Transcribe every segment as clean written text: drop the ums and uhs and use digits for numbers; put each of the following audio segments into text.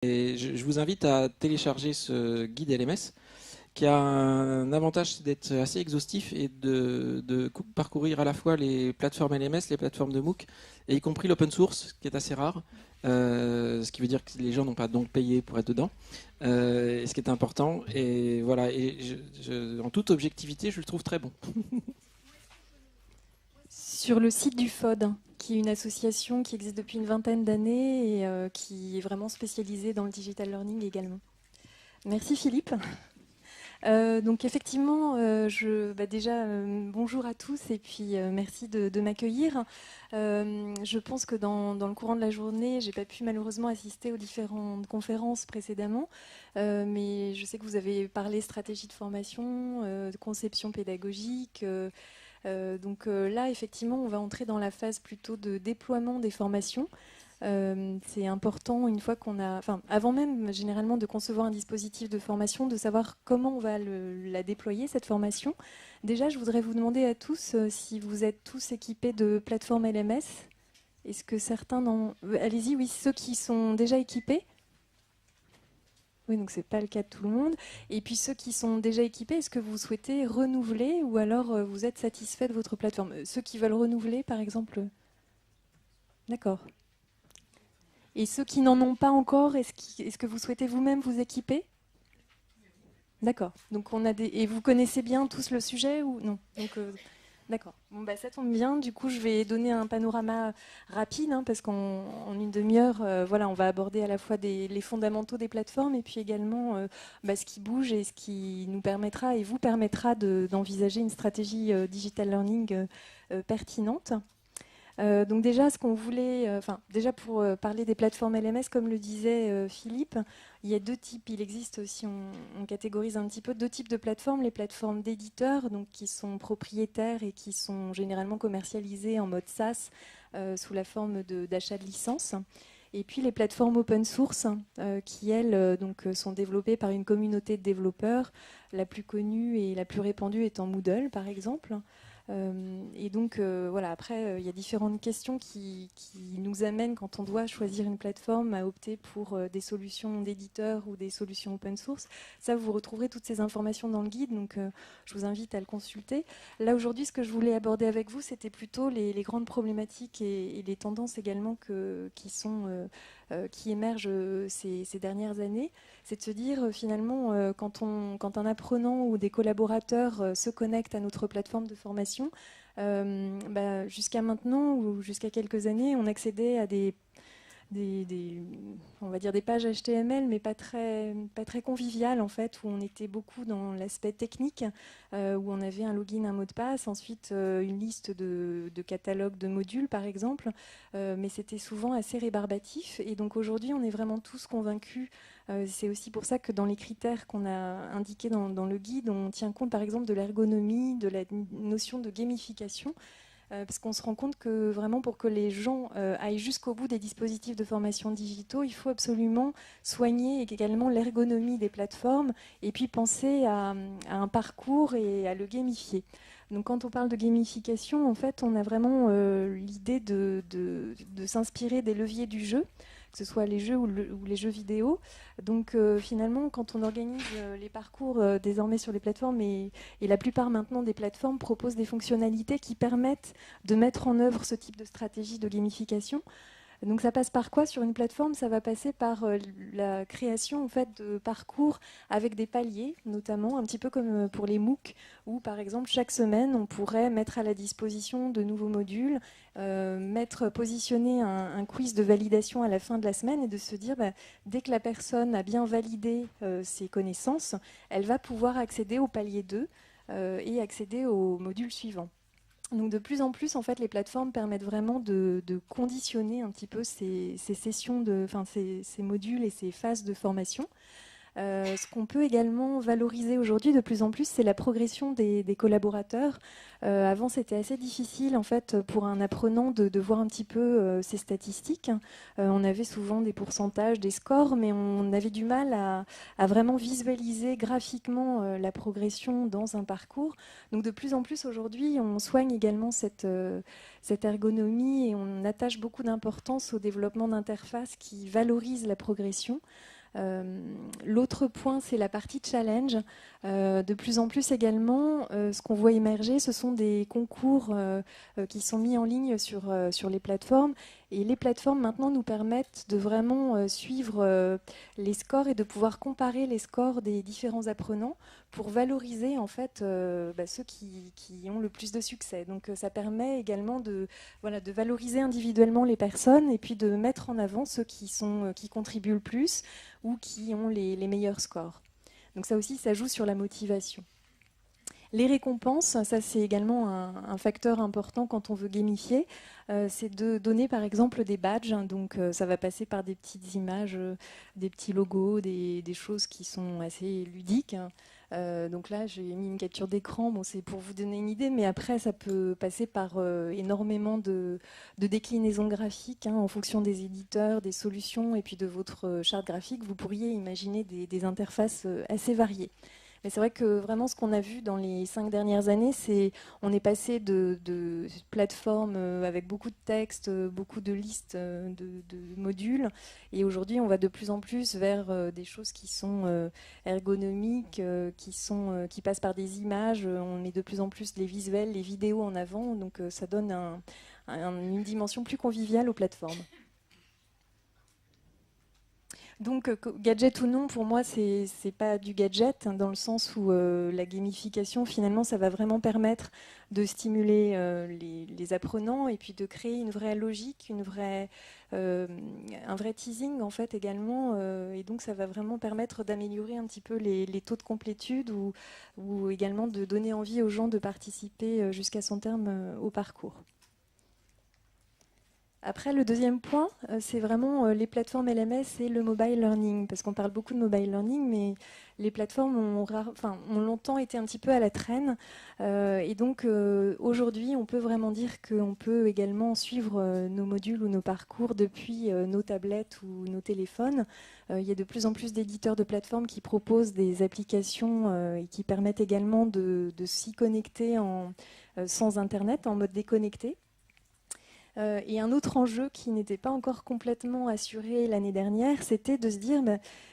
Et je vous invite à télécharger ce guide LMS qui a un avantage, c'est d'être assez exhaustif et de parcourir à la fois les plateformes LMS, les plateformes de MOOC, et y compris l'open source, qui est assez rare, ce qui veut dire que les gens n'ont pas donc payé pour être dedans, et ce qui est important. Et voilà, et en toute objectivité, je le trouve très bon. Sur le site du FOD, qui est une association qui existe depuis une vingtaine d'années et qui est vraiment spécialisée dans le digital learning également. Merci Philippe. Donc effectivement, déjà bonjour à tous et puis merci de m'accueillir. Je pense que dans le courant de la journée, j'ai pas pu malheureusement assister aux différentes conférences précédemment, mais je sais que vous avez parlé stratégie de formation, de conception pédagogique. Là, effectivement, on va entrer dans la phase plutôt de déploiement des formations. C'est important, une fois qu'on a, enfin, avant même généralement de concevoir un dispositif de formation, de savoir comment on va la déployer, cette formation. Déjà, je voudrais vous demander à tous si vous êtes tous équipés de plateformes LMS. Est-ce que certains n'en... Allez-y, oui, ceux qui sont déjà équipés. Oui, donc c'est pas le cas de tout le monde. Et puis ceux qui sont déjà équipés, est-ce que vous souhaitez renouveler ou alors vous êtes satisfait de votre plateforme? Ceux qui veulent renouveler, par exemple. D'accord. Et ceux qui n'en ont pas encore, est-ce que vous souhaitez vous-même vous équiper? D'accord. Donc on a des... Et vous connaissez bien tous le sujet ou non? Donc, d'accord. Bon, bah, ça tombe bien. Du coup, je vais donner un panorama rapide parce qu'en une demi-heure, voilà, on va aborder à la fois les fondamentaux des plateformes et puis également ce qui bouge et ce qui nous permettra et vous permettra d'envisager une stratégie digital learning pertinente. Donc déjà, ce qu'on voulait, déjà pour parler des plateformes LMS, comme le disait Philippe, il y a deux types. Il existe, si on catégorise un petit peu, deux types de plateformes. Les plateformes d'éditeurs, donc qui sont propriétaires et qui sont généralement commercialisées en mode SaaS sous la forme d'achat de licences. Et puis les plateformes open source, qui elles sont développées par une communauté de développeurs, la plus connue et la plus répandue étant Moodle, par exemple. Voilà, après, il y a différentes questions qui nous amènent, quand on doit choisir une plateforme, à opter pour des solutions d'éditeurs ou des solutions open source. Ça, vous retrouverez toutes ces informations dans le guide, donc je vous invite à le consulter. Là, aujourd'hui, ce que je voulais aborder avec vous, c'était plutôt les grandes problématiques et les tendances également qui émergent ces dernières années. C'est de se dire, finalement, quand un apprenant ou des collaborateurs se connectent à notre plateforme de formation, jusqu'à maintenant ou jusqu'à quelques années, on accédait à des, on va dire des pages HTML, mais pas très conviviales en fait, où on était beaucoup dans l'aspect technique, où on avait un login, un mot de passe, ensuite une liste de catalogues de modules par exemple, mais c'était souvent assez rébarbatif. Et donc aujourd'hui, on est vraiment tous convaincus. C'est aussi pour ça que dans les critères qu'on a indiqués dans le guide, on tient compte par exemple de l'ergonomie, de la notion de gamification. Parce qu'on se rend compte que vraiment pour que les gens aillent jusqu'au bout des dispositifs de formation digitaux, il faut absolument soigner également l'ergonomie des plateformes et puis penser à un parcours et à le gamifier. Donc quand on parle de gamification, en fait, on a vraiment l'idée de s'inspirer des leviers du jeu, que ce soit les jeux ou les jeux vidéo. Donc finalement, quand on organise les parcours désormais sur les plateformes, et la plupart maintenant des plateformes proposent des fonctionnalités qui permettent de mettre en œuvre ce type de stratégie de gamification. Donc ça passe par quoi sur une plateforme? Ça va passer par la création en fait, de parcours avec des paliers, notamment un petit peu comme pour les MOOC, où par exemple chaque semaine on pourrait mettre à la disposition de nouveaux modules, positionner un quiz de validation à la fin de la semaine et de se dire dès que la personne a bien validé ses connaissances, elle va pouvoir accéder au palier 2 et accéder au module suivant. Donc de plus en plus, en fait, les plateformes permettent vraiment de conditionner un petit peu ces sessions, ces modules et ces phases de formation. Ce qu'on peut également valoriser aujourd'hui de plus en plus, c'est la progression des collaborateurs. Avant, c'était assez difficile en fait pour un apprenant de voir un petit peu ses statistiques. On avait souvent des pourcentages, des scores, mais on avait du mal à vraiment visualiser graphiquement la progression dans un parcours. Donc de plus en plus aujourd'hui, on soigne également cette ergonomie et on attache beaucoup d'importance au développement d'interfaces qui valorisent la progression. L'autre point, c'est la partie challenge. De plus en plus également, ce qu'on voit émerger, ce sont des concours qui sont mis en ligne sur les plateformes. Et les plateformes maintenant nous permettent de vraiment suivre les scores et de pouvoir comparer les scores des différents apprenants pour valoriser en fait ceux qui ont le plus de succès. Donc ça permet également de valoriser individuellement les personnes et puis de mettre en avant ceux qui contribuent le plus ou qui ont les meilleurs scores. Donc ça aussi, ça joue sur la motivation. Les récompenses, ça c'est également un facteur important quand on veut gamifier, c'est de donner par exemple des badges, donc ça va passer par des petites images, des petits logos, des choses qui sont assez ludiques. Donc là j'ai mis une capture d'écran, bon, c'est pour vous donner une idée, mais après ça peut passer par énormément de déclinaisons graphiques en fonction des éditeurs, des solutions et puis de votre charte graphique, vous pourriez imaginer des interfaces assez variées. Mais c'est vrai que vraiment ce qu'on a vu dans les 5 dernières années, c'est on est passé de plateformes avec beaucoup de textes, beaucoup de listes de modules, et aujourd'hui on va de plus en plus vers des choses qui sont ergonomiques, qui passent par des images. On met de plus en plus les visuels, les vidéos en avant, donc ça donne une dimension plus conviviale aux plateformes. Donc, gadget ou non, pour moi, c'est pas du gadget, dans le sens où la gamification, finalement, ça va vraiment permettre de stimuler les apprenants et puis de créer une vraie logique, un vrai teasing, en fait, également. Et donc, ça va vraiment permettre d'améliorer un petit peu les taux de complétude ou également de donner envie aux gens de participer jusqu'à son terme au parcours. Après, le deuxième point, c'est vraiment les plateformes LMS et le mobile learning, parce qu'on parle beaucoup de mobile learning, mais les plateformes ont longtemps été un petit peu à la traîne. Et donc, aujourd'hui, on peut vraiment dire qu'on peut également suivre nos modules ou nos parcours depuis nos tablettes ou nos téléphones. Il y a de plus en plus d'éditeurs de plateformes qui proposent des applications et qui permettent également de s'y connecter sans Internet, en mode déconnecté. Et un autre enjeu qui n'était pas encore complètement assuré l'année dernière, c'était de se dire,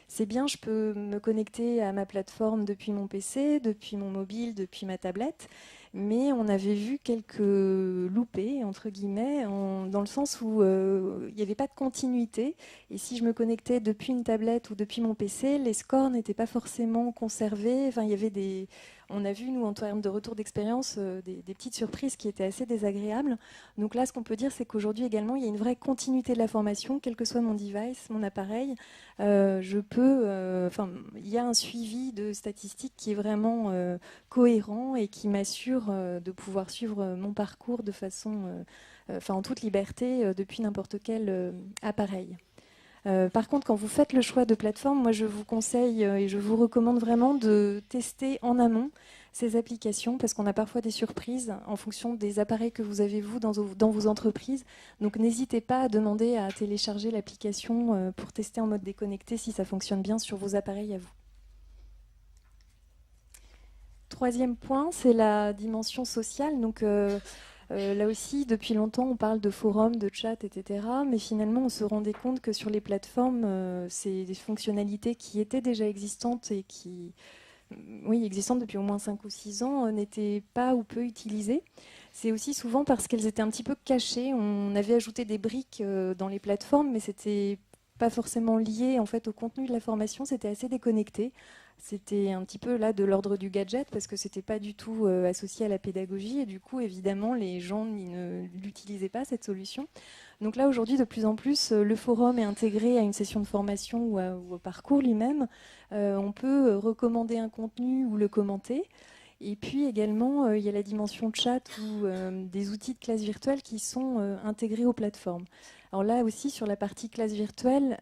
c'est bien, je peux me connecter à ma plateforme depuis mon PC, depuis mon mobile, depuis ma tablette, mais on avait vu quelques loupés, entre guillemets, dans le sens où il n'y avait pas de continuité. Et si je me connectais depuis une tablette ou depuis mon PC, les scores n'étaient pas forcément conservés. Enfin, il y avait on a vu, nous, en termes de retour d'expérience, des petites surprises qui étaient assez désagréables. Donc là, ce qu'on peut dire, c'est qu'aujourd'hui également, il y a une vraie continuité de la formation, quel que soit mon device, mon appareil. Il y a un suivi de statistiques qui est vraiment cohérent et qui m'assure de pouvoir suivre mon parcours de façon, en toute liberté, depuis n'importe quel appareil. Par contre, quand vous faites le choix de plateforme, moi je vous conseille et je vous recommande vraiment de tester en amont ces applications parce qu'on a parfois des surprises en fonction des appareils que vous avez vous dans vos entreprises. Donc n'hésitez pas à demander à télécharger l'application pour tester en mode déconnecté si ça fonctionne bien sur vos appareils à vous. Troisième point, c'est la dimension sociale. Donc là aussi, depuis longtemps, on parle de forums, de chat, etc. Mais finalement, on se rendait compte que sur les plateformes, c'est des fonctionnalités qui étaient déjà existantes et qui, existantes depuis au moins 5 ou 6 ans, n'étaient pas ou peu utilisées. C'est aussi souvent parce qu'elles étaient un petit peu cachées. On avait ajouté des briques dans les plateformes, mais c'était pas forcément lié en fait au contenu de la formation. C'était assez déconnecté. C'était un petit peu là de l'ordre du gadget parce que c'était pas du tout associé à la pédagogie et du coup évidemment les gens ne l'utilisaient pas cette solution. Donc là aujourd'hui de plus en plus le forum est intégré à une session de formation ou au parcours lui-même. On peut recommander un contenu ou le commenter. Et puis également, il y a la dimension chat ou des outils de classe virtuelle qui sont intégrés aux plateformes. Alors là aussi, sur la partie classe virtuelle,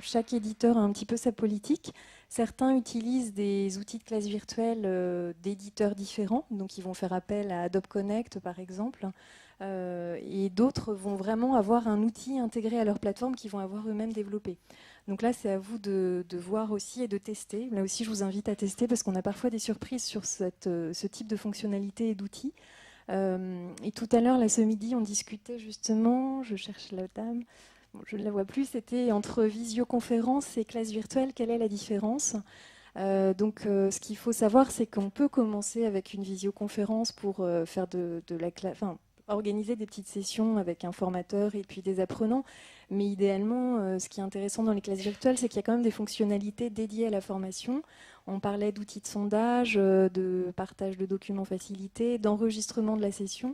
chaque éditeur a un petit peu sa politique. Certains utilisent des outils de classe virtuelle d'éditeurs différents, donc ils vont faire appel à Adobe Connect par exemple, et d'autres vont vraiment avoir un outil intégré à leur plateforme qu'ils vont avoir eux-mêmes développé. Donc là, c'est à vous de voir aussi et de tester. Là aussi, je vous invite à tester parce qu'on a parfois des surprises sur ce type de fonctionnalité et d'outils. Et tout à l'heure, là, ce midi, on discutait justement, je cherche la dame, bon, je ne la vois plus, c'était entre visioconférence et classe virtuelle, quelle est la différence? Ce qu'il faut savoir, c'est qu'on peut commencer avec une visioconférence pour faire de la classe, enfin, organiser des petites sessions avec un formateur et puis des apprenants. Mais idéalement, ce qui est intéressant dans les classes virtuelles, c'est qu'il y a quand même des fonctionnalités dédiées à la formation. On parlait d'outils de sondage, de partage de documents facilités, d'enregistrement de la session.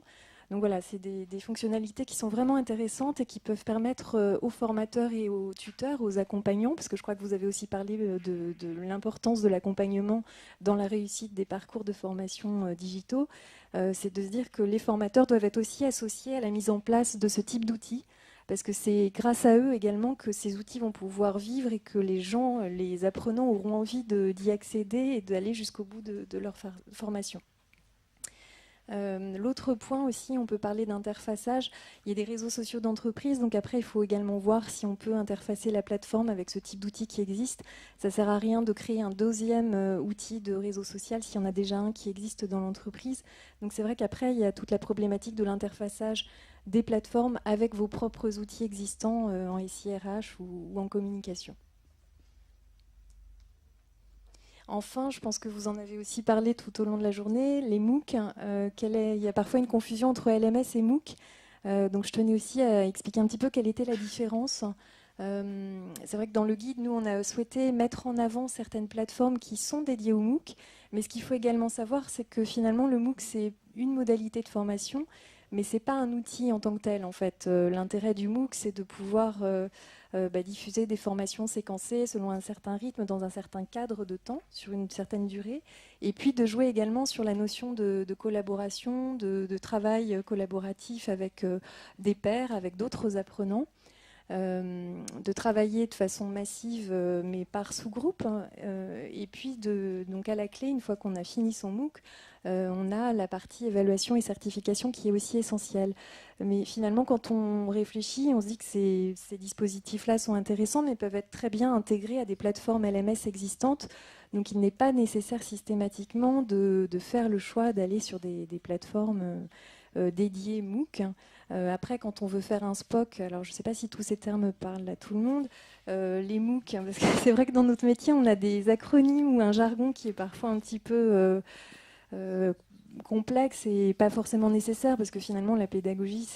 Donc voilà, c'est des fonctionnalités qui sont vraiment intéressantes et qui peuvent permettre aux formateurs et aux tuteurs, aux accompagnants, parce que je crois que vous avez aussi parlé de l'importance de l'accompagnement dans la réussite des parcours de formation digitaux, c'est de se dire que les formateurs doivent être aussi associés à la mise en place de ce type d'outils, parce que c'est grâce à eux également que ces outils vont pouvoir vivre et que les gens, les apprenants auront envie d'y accéder et d'aller jusqu'au bout de leur formation. L'autre point aussi, on peut parler d'interfaçage. Il y a des réseaux sociaux d'entreprise, donc après il faut également voir si on peut interfacer la plateforme avec ce type d'outil qui existe. Ça ne sert à rien de créer un deuxième outil de réseau social s'il y en a déjà un qui existe dans l'entreprise. Donc c'est vrai qu'après il y a toute la problématique de l'interfaçage des plateformes avec vos propres outils existants en SIRH ou en communication. Enfin, je pense que vous en avez aussi parlé tout au long de la journée, les MOOC. Il y a parfois une confusion entre LMS et MOOC. Donc je tenais aussi à expliquer un petit peu quelle était la différence. C'est vrai que dans le guide, nous, on a souhaité mettre en avant certaines plateformes qui sont dédiées au MOOC. Mais ce qu'il faut également savoir, c'est que finalement, le MOOC, c'est une modalité de formation, mais ce n'est pas un outil en tant que tel, en fait. L'intérêt du MOOC, c'est de pouvoir diffuser des formations séquencées selon un certain rythme, dans un certain cadre de temps, sur une certaine durée, et puis de jouer également sur la notion de collaboration, de travail collaboratif avec des pairs, avec d'autres apprenants. De travailler de façon massive mais par sous-groupe et puis donc à la clé, une fois qu'on a fini son MOOC, on a la partie évaluation et certification qui est aussi essentielle. Mais finalement, quand on réfléchit, on se dit que ces dispositifs-là sont intéressants mais peuvent être très bien intégrés à des plateformes LMS existantes. Donc il n'est pas nécessaire systématiquement de faire le choix d'aller sur des plateformes dédiées MOOC. Après, quand on veut faire un SPOC, alors je ne sais pas si tous ces termes parlent à tout le monde, les MOOC, parce que c'est vrai que dans notre métier, on a des acronymes ou un jargon qui est parfois un petit peu complexe et pas forcément nécessaire, parce que finalement, la pédagogie,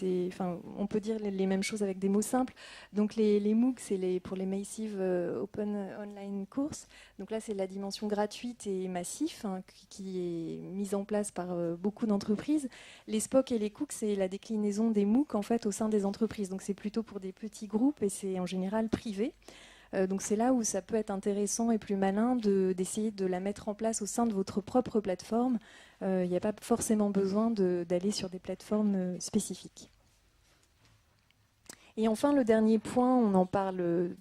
on peut dire les mêmes choses avec des mots simples. Donc les MOOC, c'est pour les Massive Open Online Courses. Donc là, c'est la dimension gratuite et massif qui est mise en place par beaucoup d'entreprises. Les SPOC et les COOC, c'est la déclinaison des MOOC en fait au sein des entreprises. Donc c'est plutôt pour des petits groupes et c'est en général privé. Donc c'est là où ça peut être intéressant et plus malin d'essayer de la mettre en place au sein de votre propre plateforme. Il n'y a pas forcément besoin d'aller sur des plateformes spécifiques. Et enfin, le dernier point, on en parle,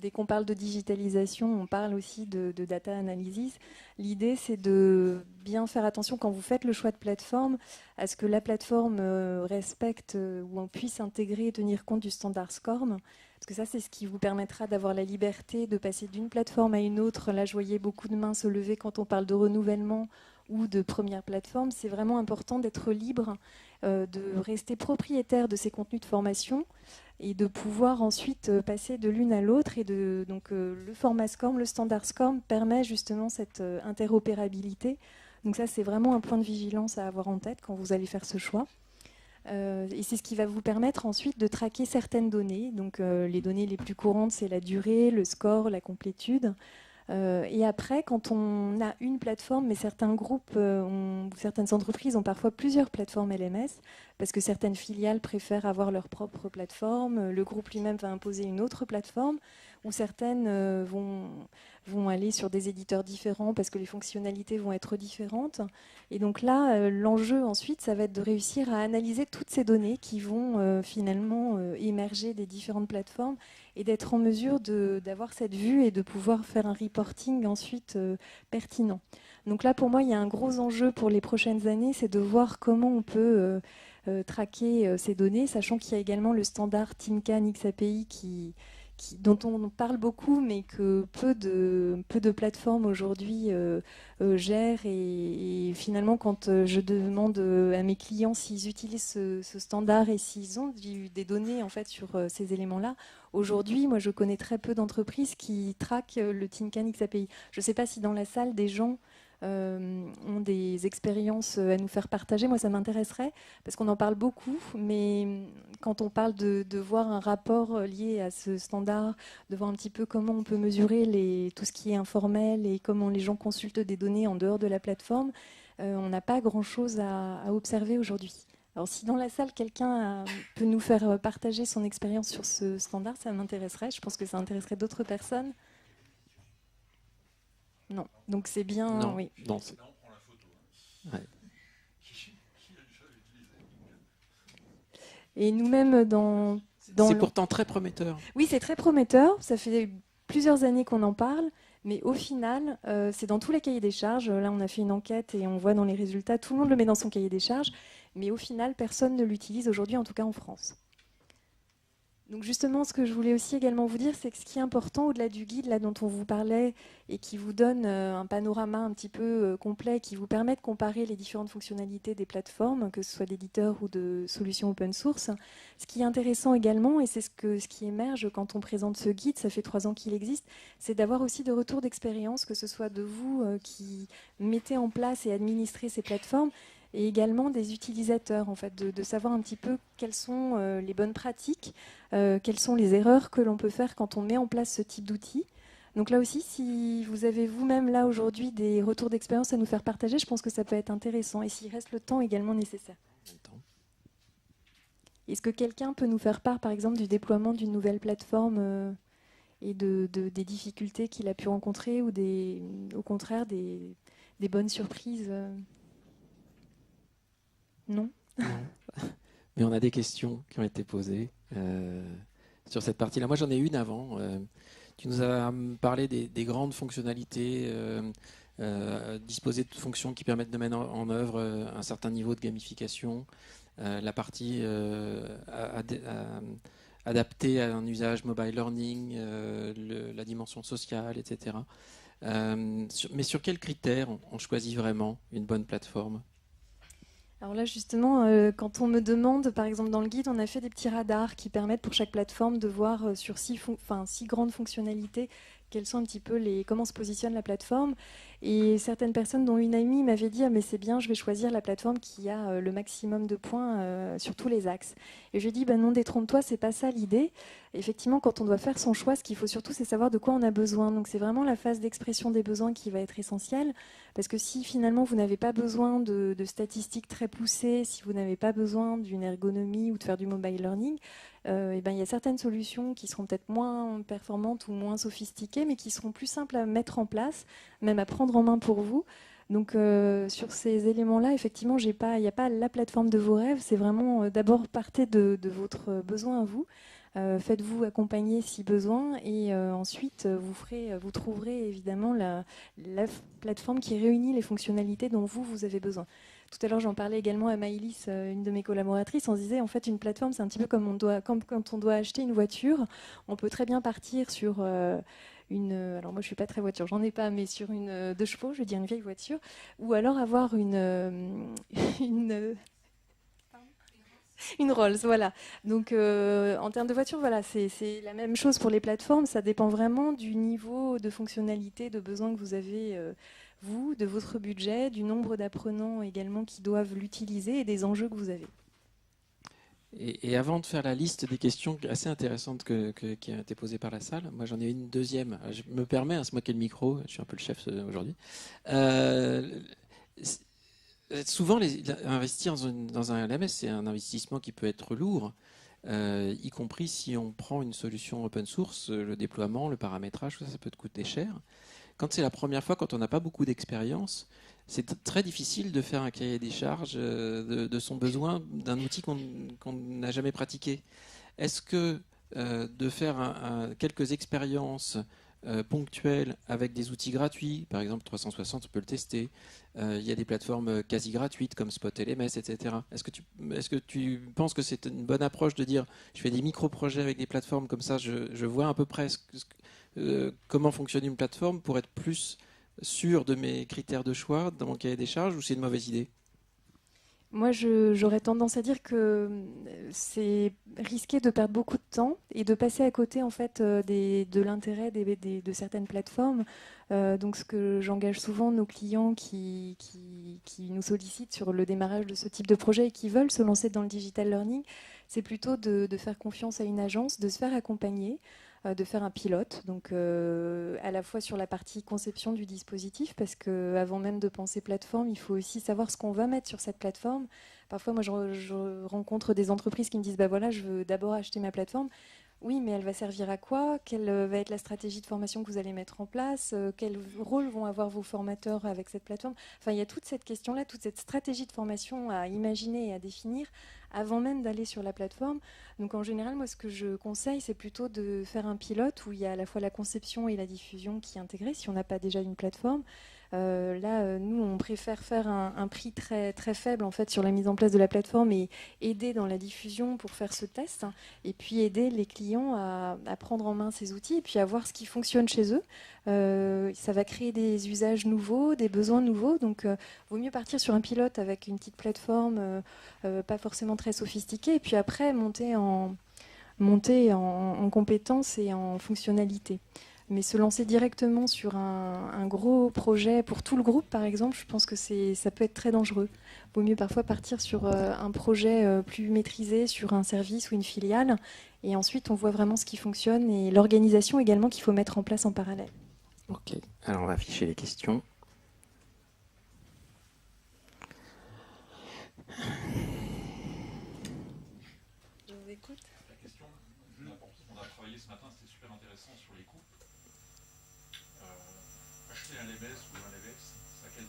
dès qu'on parle de digitalisation, on parle aussi de data analysis. L'idée, c'est de bien faire attention quand vous faites le choix de plateforme à ce que la plateforme respecte ou on puisse intégrer et tenir compte du standard SCORM. Parce que ça, c'est ce qui vous permettra d'avoir la liberté de passer d'une plateforme à une autre. Là, je voyais beaucoup de mains se lever quand on parle de renouvellement ou de première plateforme. C'est vraiment important d'être libre, de rester propriétaire de ces contenus de formation et de pouvoir ensuite passer de l'une à l'autre. Et donc, le format SCORM, le standard SCORM permet justement cette interopérabilité. Donc ça, c'est vraiment un point de vigilance à avoir en tête quand vous allez faire ce choix. Et c'est ce qui va vous permettre ensuite de traquer certaines données. Donc les données les plus courantes, c'est la durée, le score, la complétude. Et après, quand on a une plateforme, mais certains groupes, certaines entreprises ont parfois plusieurs plateformes LMS, parce que certaines filiales préfèrent avoir leur propre plateforme, le groupe lui-même va imposer une autre plateforme, où certaines vont aller sur des éditeurs différents parce que les fonctionnalités vont être différentes. Et donc là, l'enjeu ensuite, ça va être de réussir à analyser toutes ces données qui vont finalement émerger des différentes plateformes et d'être en mesure d'avoir cette vue et de pouvoir faire un reporting ensuite pertinent. Donc là, pour moi, il y a un gros enjeu pour les prochaines années, c'est de voir comment on peut traquer ces données, sachant qu'il y a également le standard TIMCAN XAPI dont on parle beaucoup, mais que peu de plateformes aujourd'hui gèrent. Et finalement, quand je demande à mes clients s'ils utilisent ce standard et s'ils ont des données en fait, sur ces éléments-là, aujourd'hui, moi, je connais très peu d'entreprises qui traquent le TIMCAN XAPI. Je ne sais pas si dans la salle, des gens ont des expériences à nous faire partager. Moi, ça m'intéresserait parce qu'on en parle beaucoup, mais quand on parle de voir un rapport lié à ce standard, de voir un petit peu comment on peut mesurer tout ce qui est informel et comment les gens consultent des données en dehors de la plateforme, on n'a pas grand-chose à observer aujourd'hui. Alors si dans la salle, quelqu'un peut nous faire partager son expérience sur ce standard, ça m'intéresserait. Je pense que ça intéresserait d'autres personnes. Non, donc c'est bien. Non, oui. non, ouais. Et nous-mêmes, c'est pourtant très prometteur. Oui, c'est très prometteur. Ça fait plusieurs années qu'on en parle. Mais au final, c'est dans tous les cahiers des charges. Là, on a fait une enquête et on voit dans les résultats, tout le monde le met dans son cahier des charges. Mais au final, personne ne l'utilise aujourd'hui, en tout cas en France. Donc justement, ce que je voulais aussi également vous dire, c'est que ce qui est important au-delà du guide là, dont on vous parlait et qui vous donne un panorama un petit peu complet, qui vous permet de comparer les différentes fonctionnalités des plateformes, que ce soit d'éditeurs ou de solutions open source, ce qui est intéressant également, et c'est ce qui émerge quand on présente ce guide, ça fait 3 ans qu'il existe, c'est d'avoir aussi de retours d'expérience, que ce soit de vous qui mettez en place et administrez ces plateformes, et également des utilisateurs, en fait, de savoir un petit peu quelles sont les bonnes pratiques, quelles sont les erreurs que l'on peut faire quand on met en place ce type d'outils. Donc là aussi, si vous avez vous-même là aujourd'hui des retours d'expérience à nous faire partager, je pense que ça peut être intéressant, et s'il reste le temps également nécessaire. Est-ce que quelqu'un peut nous faire part, par exemple, du déploiement d'une nouvelle plateforme et des difficultés qu'il a pu rencontrer, ou au contraire des bonnes surprises Non. Mais on a des questions qui ont été posées sur cette partie-là. Moi, j'en ai une avant. Tu nous as parlé des grandes fonctionnalités, disposer de fonctions qui permettent de mettre en œuvre un certain niveau de gamification, la partie adaptée à un usage mobile learning, la dimension sociale, etc. Mais sur quels critères on choisit vraiment une bonne plateforme ? Alors là, justement, quand on me demande, par exemple dans le guide, on a fait des petits radars qui permettent pour chaque plateforme de voir sur 6 grandes fonctionnalités quels sont un petit peu comment se positionne la plateforme. Et certaines personnes, dont une amie, m'avait dit « Ah, mais c'est bien, je vais choisir la plateforme qui a le maximum de points sur tous les axes. » Et je lui ai dit « Non, détrompe-toi, c'est pas ça l'idée. » Effectivement, quand on doit faire son choix, ce qu'il faut surtout, c'est savoir de quoi on a besoin. Donc c'est vraiment la phase d'expression des besoins qui va être essentielle. Parce que si finalement vous n'avez pas besoin de statistiques très poussées, si vous n'avez pas besoin d'une ergonomie ou de faire du mobile learning, il y a certaines solutions qui seront peut-être moins performantes ou moins sophistiquées, mais qui seront plus simples à mettre en place, même à prendre en main pour vous. Donc sur ces éléments-là, effectivement, il n'y a pas la plateforme de vos rêves, c'est vraiment d'abord partez de votre besoin à vous. Faites-vous accompagner si besoin, et ensuite vous trouverez évidemment la plateforme qui réunit les fonctionnalités dont vous avez besoin. Tout à l'heure, j'en parlais également à Maëlys, une de mes collaboratrices. On se disait, en fait, une plateforme, c'est un petit peu comme quand on doit acheter une voiture. On peut très bien partir sur alors moi, je suis pas très voiture, j'en ai pas, mais sur une 2 chevaux, je veux dire une vieille voiture, ou alors avoir une Rolls, voilà. Donc, en termes de voiture, voilà, c'est la même chose pour les plateformes. Ça dépend vraiment du niveau de fonctionnalité, de besoin que vous avez, vous, de votre budget, du nombre d'apprenants également qui doivent l'utiliser et des enjeux que vous avez. Et avant de faire la liste des questions assez intéressantes qui ont été posées par la salle, moi j'en ai une deuxième. Je me permets, c'est moi qui ai le micro, je suis un peu le chef aujourd'hui. Souvent, investir dans un LMS, c'est un investissement qui peut être lourd. y compris si on prend une solution open source, le déploiement, le paramétrage, tout ça, ça peut te coûter cher. Quand c'est la première fois, quand on n'a pas beaucoup d'expérience, c'est très difficile de faire un cahier des charges de son besoin d'un outil qu'on n'a jamais pratiqué. Est-ce que de faire quelques expériences ponctuelles avec des outils gratuits, par exemple 360, on peut le tester, il y a des plateformes quasi gratuites comme SpotLMS, etc. Est-ce que tu penses que c'est une bonne approche de dire je fais des micro-projets avec des plateformes comme ça, je vois à peu près comment fonctionne une plateforme pour être plus sûr de mes critères de choix dans mon cahier des charges, ou c'est une mauvaise idée? Moi, j'aurais tendance à dire que c'est risqué de perdre beaucoup de temps et de passer à côté en fait de l'intérêt de certaines plateformes. Donc, ce que j'engage souvent nos clients qui nous sollicitent sur le démarrage de ce type de projet et qui veulent se lancer dans le digital learning, c'est plutôt de faire confiance à une agence, de se faire accompagner, de faire un pilote, donc à la fois sur la partie conception du dispositif, parce qu'avant même de penser plateforme, il faut aussi savoir ce qu'on va mettre sur cette plateforme. Parfois, moi, je rencontre des entreprises qui me disent, bah voilà, je veux d'abord acheter ma plateforme. Oui, mais elle va servir à quoi? Quelle va être la stratégie de formation que vous allez mettre en place? Quel rôle vont avoir vos formateurs avec cette plateforme? Enfin, il y a toute cette question-là, toute cette stratégie de formation à imaginer et à définir avant même d'aller sur la plateforme. Donc en général, moi, ce que je conseille, c'est plutôt de faire un pilote où il y a à la fois la conception et la diffusion qui est intégrée, si on n'a pas déjà une plateforme. Nous, on préfère faire un prix très, très faible en fait, sur la mise en place de la plateforme et aider dans la diffusion pour faire ce test, hein, et puis aider les clients à prendre en main ces outils et puis à voir ce qui fonctionne chez eux. Ça va créer des usages nouveaux, des besoins nouveaux, donc vaut mieux partir sur un pilote avec une petite plateforme pas forcément très sophistiquée et puis après monter en compétences et en fonctionnalité. Mais se lancer directement sur un gros projet pour tout le groupe, par exemple, je pense que ça peut être très dangereux. Il vaut mieux parfois partir sur un projet plus maîtrisé, sur un service ou une filiale, et ensuite on voit vraiment ce qui fonctionne et l'organisation également qu'il faut mettre en place en parallèle. Ok, alors on va afficher les questions. Je vous écoute. La question, on a travaillé ce matin, c'était super intéressant sur les coûts. Acheter un LMS ou un LMS, c'est à quelle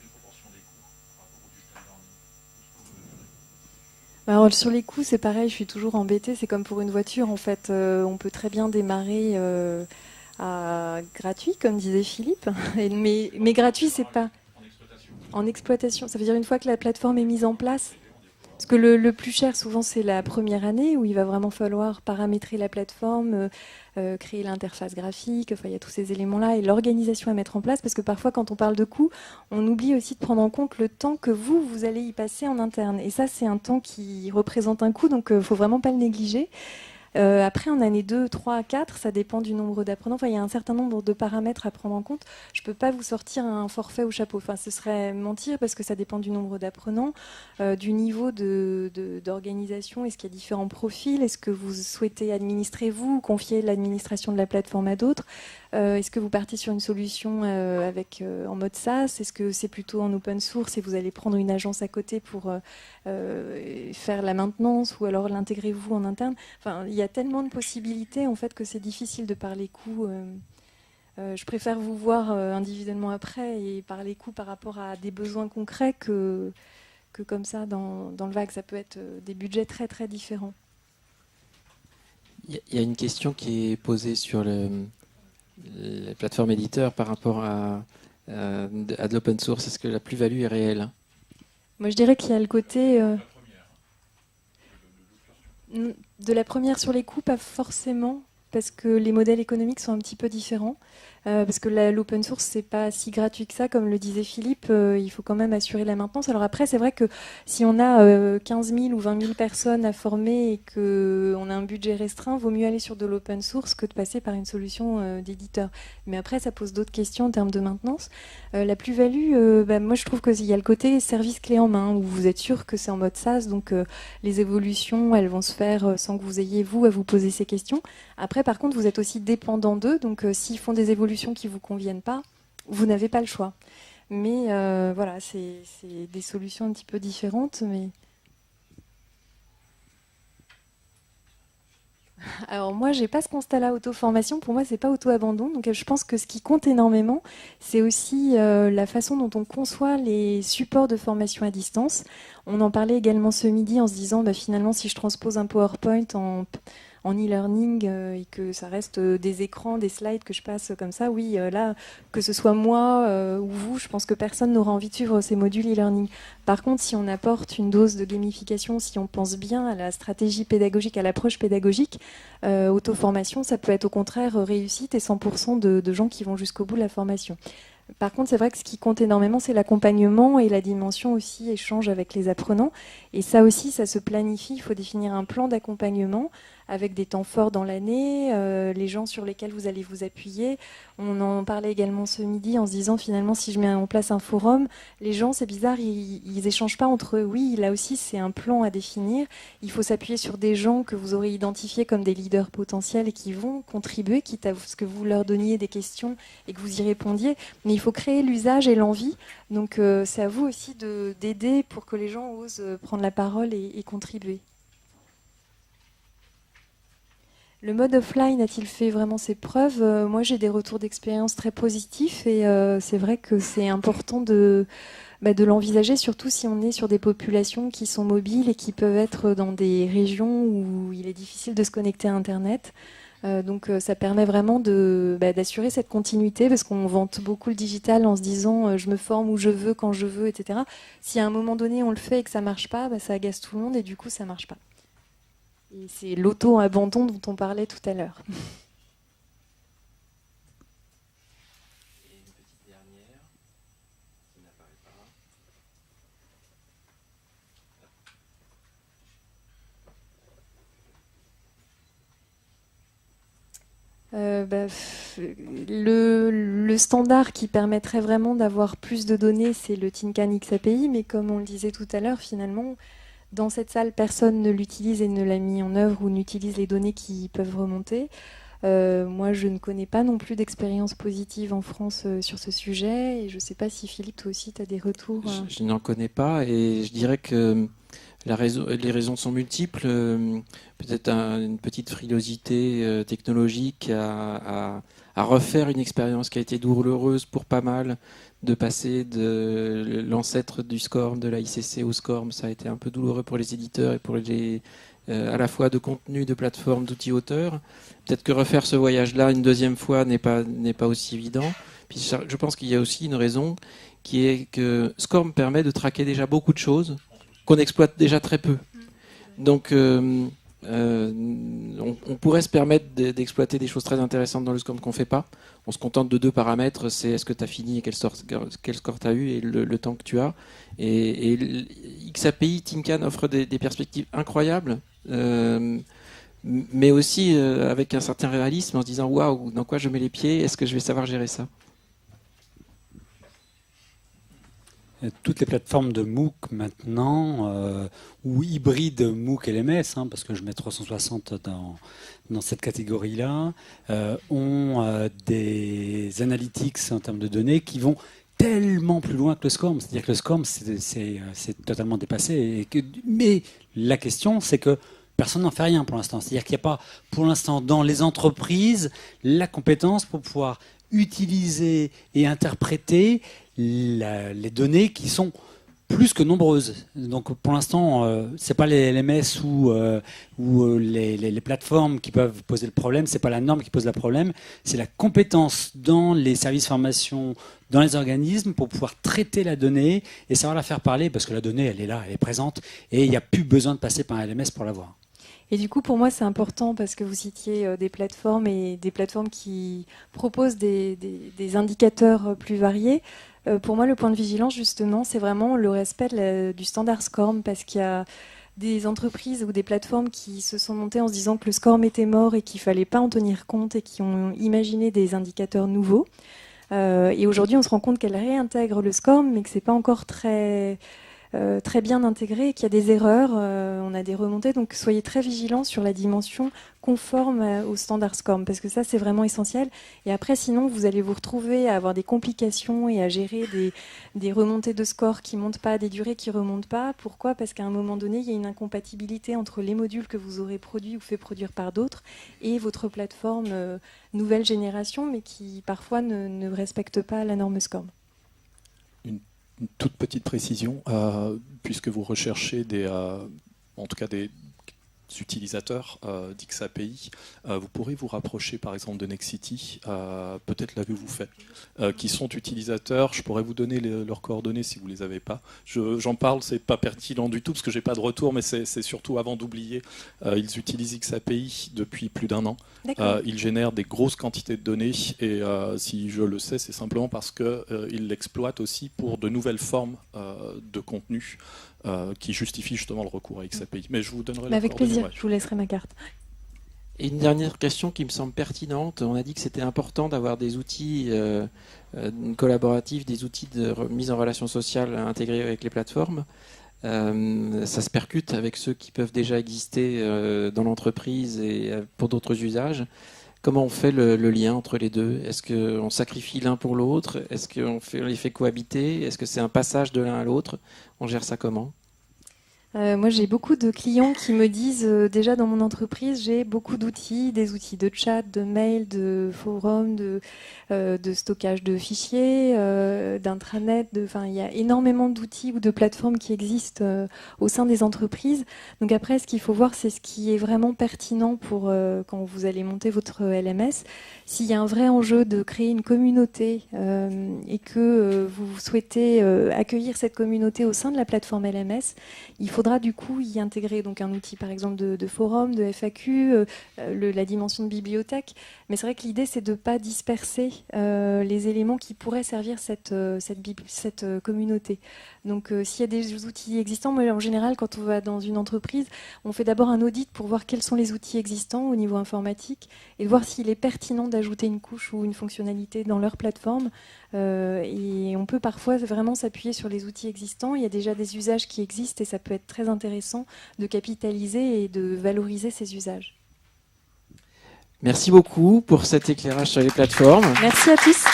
proportion des coûts par rapport au digital learning? Alors, sur les coûts, c'est pareil, je suis toujours embêtée. C'est comme pour une voiture, en fait. On peut très bien démarrer à gratuit, comme disait Philippe. Mais gratuit, c'est pas En exploitation. en exploitation. Ça veut dire une fois que la plateforme est mise en place. Parce que le plus cher, souvent, c'est la première année où il va vraiment falloir paramétrer la plateforme, créer l'interface graphique. Enfin, il y a tous ces éléments-là et l'organisation à mettre en place. Parce que parfois, quand on parle de coûts, on oublie aussi de prendre en compte le temps que vous allez y passer en interne. Et ça, c'est un temps qui représente un coût, donc il ne faut vraiment pas le négliger. Après, en année 2, 3, 4, ça dépend du nombre d'apprenants. Enfin, il y a un certain nombre de paramètres à prendre en compte. Je ne peux pas vous sortir un forfait au chapeau. Enfin, ce serait mentir parce que ça dépend du nombre d'apprenants, du niveau d'organisation. Est-ce qu'il y a différents profils? Est-ce que vous souhaitez administrer vous, confier l'administration de la plateforme à d'autres? Est-ce que vous partez sur une solution en mode SaaS? Est-ce que c'est plutôt en open source et vous allez prendre une agence à côté pour faire la maintenance ou alors l'intégrer vous en interne? Enfin, il y a tellement de possibilités en fait que c'est difficile de parler coûts. Je préfère vous voir individuellement après et parler coûts par rapport à des besoins concrets que comme ça dans le vague. Ça peut être des budgets très très différents. Il y a une question qui est posée sur les plateformes éditeurs par rapport à de l'open source. Est-ce que la plus-value est réelle? Moi, je dirais qu'il y a le côté de la première sur les coûts, pas forcément, parce que les modèles économiques sont un petit peu différents. Parce que l'open source, c'est pas si gratuit que ça, comme le disait Philippe. Il faut quand même assurer la maintenance. Alors après, c'est vrai que si on a 15 000 ou 20 000 personnes à former et qu'on a un budget restreint, vaut mieux aller sur de l'open source que de passer par une solution d'éditeur. Mais après, ça pose d'autres questions en termes de maintenance. La plus-value, moi, je trouve qu'il y a le côté service clé en main, où vous êtes sûr que c'est en mode SaaS, donc les évolutions, elles vont se faire sans que vous ayez, vous, à vous poser ces questions. Après, par contre, vous êtes aussi dépendant d'eux, donc s'ils font des évolutions qui ne vous conviennent pas, vous n'avez pas le choix. Mais voilà, c'est des solutions un petit peu différentes. Mais Alors moi, j'ai pas ce constat-là auto-formation. Pour moi, c'est pas auto-abandon. Donc je pense que ce qui compte énormément, c'est aussi la façon dont on conçoit les supports de formation à distance. On en parlait également ce midi en se disant, finalement, si je transpose un PowerPoint en e-learning et que ça reste des écrans, des slides que je passe comme ça, oui, là, que ce soit moi ou vous, je pense que personne n'aura envie de suivre ces modules e-learning. Par contre, si on apporte une dose de gamification, si on pense bien à la stratégie pédagogique, à l'approche pédagogique, auto-formation, ça peut être au contraire réussite et 100% de gens qui vont jusqu'au bout de la formation. Par contre, c'est vrai que ce qui compte énormément, c'est l'accompagnement et la dimension aussi échange avec les apprenants. Et ça aussi, ça se planifie. Il faut définir un plan d'accompagnement avec des temps forts dans l'année, les gens sur lesquels vous allez vous appuyer. On en parlait également ce midi en se disant finalement, si je mets en place un forum, les gens, c'est bizarre, ils échangent pas entre eux. Oui, là aussi, c'est un plan à définir. Il faut s'appuyer sur des gens que vous aurez identifiés comme des leaders potentiels et qui vont contribuer, quitte à ce que vous leur donniez des questions et que vous y répondiez. Mais il faut créer l'usage et l'envie. Donc, c'est à vous aussi d'aider pour que les gens osent prendre la parole et contribuer. Le mode offline a-t-il fait vraiment ses preuves ? Moi, j'ai des retours d'expérience très positifs et c'est vrai que c'est important de l'envisager, surtout si on est sur des populations qui sont mobiles et qui peuvent être dans des régions où il est difficile de se connecter à Internet. Donc ça permet vraiment d'assurer cette continuité parce qu'on vante beaucoup le digital en se disant je me forme où je veux, quand je veux, etc. Si à un moment donné on le fait et que ça ne marche pas, ça agace tout le monde et du coup ça ne marche pas. Et c'est l'auto-abandon dont on parlait tout à l'heure. Et une petite dernière, qui n'apparaît pas. Le standard qui permettrait vraiment d'avoir plus de données, c'est le TINCAN XAPI, mais comme on le disait tout à l'heure, finalement, dans cette salle, personne ne l'utilise et ne l'a mis en œuvre ou n'utilise les données qui peuvent remonter. Moi, je ne connais pas non plus d'expérience positive en France sur ce sujet. Et je ne sais pas si Philippe, toi aussi, tu as des retours. Je n'en connais pas et je dirais que les raisons sont multiples. Peut-être une petite frilosité technologique à refaire une expérience qui a été douloureuse pour pas mal, de passer de l'ancêtre du SCORM, de la ICC au SCORM. Ça a été un peu douloureux pour les éditeurs et pour à la fois de contenu, de plateforme, d'outils auteurs. Peut-être que refaire ce voyage-là une deuxième fois n'est pas aussi évident. Puis je pense qu'il y a aussi une raison qui est que SCORM permet de traquer déjà beaucoup de choses qu'on exploite déjà très peu. Donc on pourrait se permettre d'exploiter des choses très intéressantes dans le SCORM qu'on ne fait pas. On se contente de 2 paramètres, c'est est-ce que tu as fini et quel score tu as eu et le temps que tu as. Et XAPI, TINCAN offre des perspectives incroyables, mais aussi avec un certain réalisme en se disant waouh, dans quoi je mets les pieds, est-ce que je vais savoir gérer ça ? Toutes les plateformes de MOOC maintenant, ou hybrides MOOC LMS, parce que je mets 360 dans cette catégorie-là, ont des analytics en termes de données qui vont tellement plus loin que le SCORM. C'est-à-dire que le SCORM, c'est totalement dépassé. Mais la question, c'est que personne n'en fait rien pour l'instant. C'est-à-dire qu'il n'y a pas, pour l'instant, dans les entreprises, la compétence pour pouvoir utiliser et interpréter les données qui sont plus que nombreuses. Donc pour l'instant, c'est pas les LMS ou les plateformes qui peuvent poser le problème, c'est pas la norme qui pose le problème, c'est la compétence dans les services formation, dans les organismes pour pouvoir traiter la donnée et savoir la faire parler parce que la donnée, elle est là, elle est présente et il n'y a plus besoin de passer par un LMS pour l'avoir. Et du coup, pour moi, c'est important parce que vous citiez des plateformes et des plateformes qui proposent des indicateurs plus variés. Pour moi, le point de vigilance, justement, c'est vraiment le respect du standard SCORM parce qu'il y a des entreprises ou des plateformes qui se sont montées en se disant que le SCORM était mort et qu'il ne fallait pas en tenir compte et qui ont imaginé des indicateurs nouveaux. Et aujourd'hui, on se rend compte qu'elles réintègrent le SCORM, mais que ce n'est pas encore très très bien intégré et qu'il y a des erreurs, on a des remontées, donc soyez très vigilants sur la dimension conforme au standard SCORM, parce que ça c'est vraiment essentiel. Et après sinon vous allez vous retrouver à avoir des complications et à gérer des remontées de score qui ne montent pas, des durées qui ne remontent pas. Pourquoi ? Parce qu'à un moment donné il y a une incompatibilité entre les modules que vous aurez produits ou fait produire par d'autres et votre plateforme nouvelle génération, mais qui parfois ne respecte pas la norme SCORM. Une toute petite précision, puisque vous recherchez en tout cas des utilisateurs d'XAPI, vous pourrez vous rapprocher par exemple de Nexity, peut-être l'avez-vous fait, qui sont utilisateurs. Je pourrais vous donner leurs coordonnées si vous ne les avez pas. J'en parle, c'est pas pertinent du tout parce que j'ai pas de retour, mais c'est surtout avant d'oublier. Ils utilisent XAPI depuis plus d'1 an. Ils génèrent des grosses quantités de données et si je le sais, c'est simplement parce qu'ils l'exploitent aussi pour de nouvelles formes de contenu qui justifient justement le recours à XAPI. Mais je vous donnerai la Avec coordonnée, plaisir, ouais. je vous laisserai ma carte. Et une dernière question qui me semble pertinente. On a dit que c'était important d'avoir des outils collaboratifs, des outils de mise en relation sociale intégrés avec les plateformes. Ça se percute avec ceux qui peuvent déjà exister dans l'entreprise et pour d'autres usages. Comment on fait le lien entre les deux ? Est-ce qu'on sacrifie l'un pour l'autre ? Est-ce qu'on les fait cohabiter ? Est-ce que c'est un passage de l'un à l'autre ? On gère ça comment ? Moi, j'ai beaucoup de clients qui me disent, déjà dans mon entreprise, j'ai beaucoup d'outils, des outils de chat, de mail, de forum, de stockage de fichiers, d'intranet. Il y a énormément d'outils ou de plateformes qui existent au sein des entreprises. Donc après, ce qu'il faut voir, c'est ce qui est vraiment pertinent pour quand vous allez monter votre LMS. S'il y a un vrai enjeu de créer une communauté et que vous souhaitez accueillir cette communauté au sein de la plateforme LMS, il faudra du coup y intégrer donc un outil par exemple de forum, de FAQ, la dimension de bibliothèque. Mais c'est vrai que l'idée c'est de ne pas disperser les éléments qui pourraient servir cette communauté. Donc s'il y a des outils existants, moi en général quand on va dans une entreprise, on fait d'abord un audit pour voir quels sont les outils existants au niveau informatique et voir s'il est pertinent d'ajouter une couche ou une fonctionnalité dans leur plateforme. Et on peut parfois vraiment s'appuyer sur les outils existants. Il y a déjà des usages qui existent et ça peut être très intéressant de capitaliser et de valoriser ces usages. Merci beaucoup pour cet éclairage sur les plateformes. Merci à tous.